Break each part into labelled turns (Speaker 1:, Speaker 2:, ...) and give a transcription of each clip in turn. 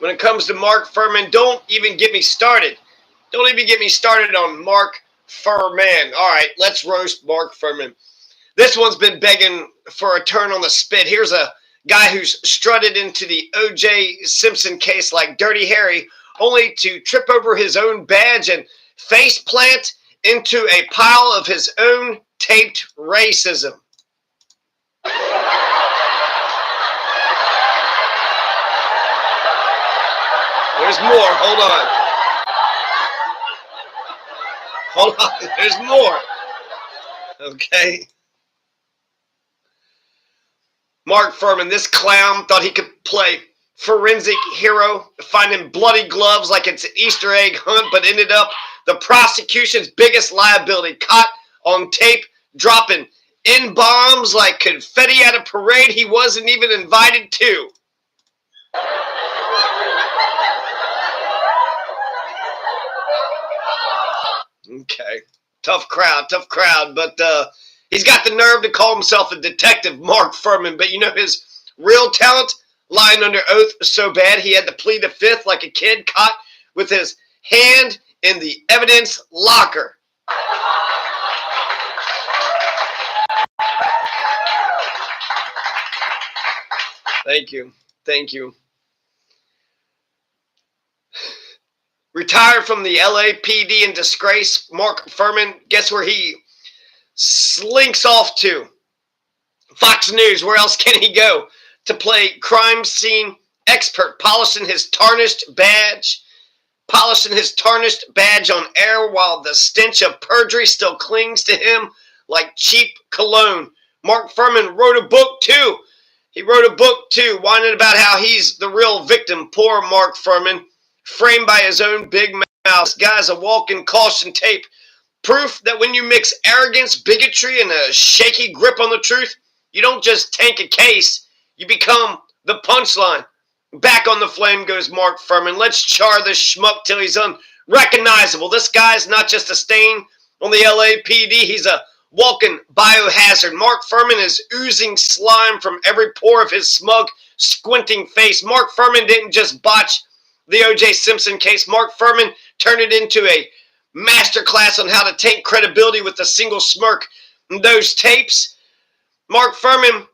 Speaker 1: when it comes to Mark Fuhrman. Don't even get me started. Don't even get me started on Mark Fuhrman. All right, let's roast Mark Fuhrman. This one's been begging for a turn on the spit. Here's a guy who's strutted into the O.J. Simpson case like Dirty Harry, only to trip over his own badge and face plant into a pile of his own taped racism. There's more. Hold on. Hold on. There's more. Okay. Mark Fuhrman, this clown, thought he could play forensic hero, finding bloody gloves like it's an Easter egg hunt, but ended up the prosecution's biggest liability, caught on tape, dropping N-bombs like confetti at a parade he wasn't even invited to. Okay. Tough crowd, but he's got the nerve to call himself a detective, Mark Fuhrman, but you know his real talent? Lying under oath so bad he had to plead the fifth like a kid caught with his hand in the evidence locker. Thank you. Retired from the LAPD in disgrace, Mark Fuhrman, guess where he slinks off to? Fox News. Where else can he go? To play crime scene expert, polishing his tarnished badge on air while the stench of perjury still clings to him like cheap cologne. Mark Fuhrman wrote a book too. Whining about how he's the real victim. Poor Mark Fuhrman, framed by his own big mouth. This guy's a walking caution tape. Proof that when you mix arrogance, bigotry, and a shaky grip on the truth, you don't just tank a case, you become the punchline. Back on the flame goes Mark Fuhrman. Let's char this schmuck till he's unrecognizable. This guy's not just a stain on the LAPD, he's a walking biohazard. Mark Fuhrman is oozing slime from every pore of his smug, squinting face. Mark Fuhrman didn't just botch the O.J. Simpson case. Mark Fuhrman turned it into a masterclass on how to take credibility with a single smirk. And those tapes, Mark Fuhrman,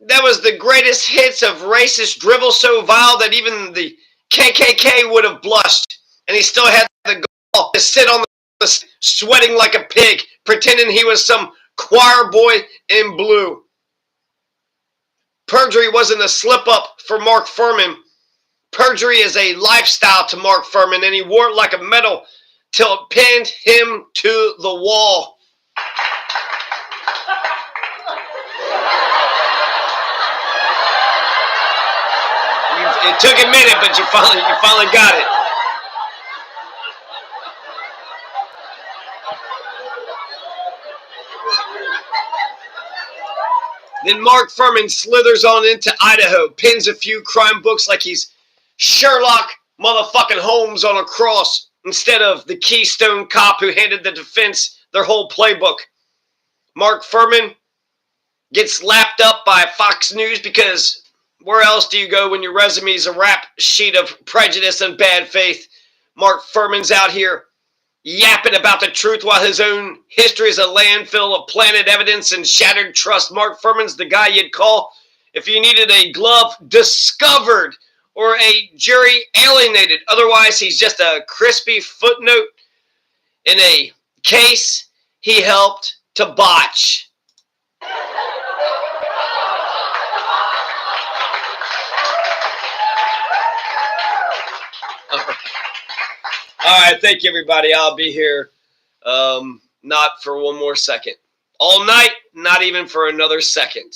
Speaker 1: that was the greatest hits of racist drivel so vile that even the KKK would have blushed. And he still had the gall to sit on the sweating like a pig, pretending he was some choir boy in blue. Perjury wasn't a slip-up for Mark Fuhrman. Perjury is a lifestyle to Mark Fuhrman, and he wore it like a medal till it pinned him to the wall. It took a minute, but you finally got it. Then Mark Fuhrman slithers on into Idaho, pins a few crime books like he's Sherlock motherfucking Holmes on a cross instead of the Keystone Cop who handed the defense their whole playbook. Mark Fuhrman gets lapped up by Fox News because where else do you go when your resume is a rap sheet of prejudice and bad faith? Mark Fuhrman's out here yapping about the truth while his own history is a landfill of planted evidence and shattered trust. Mark Fuhrman's the guy you'd call if you needed a glove discovered or a jury alienated. Otherwise, he's just a crispy footnote in a case he helped to botch. All right, thank you, everybody. I'll be here not for one more second. All night, not even for another second.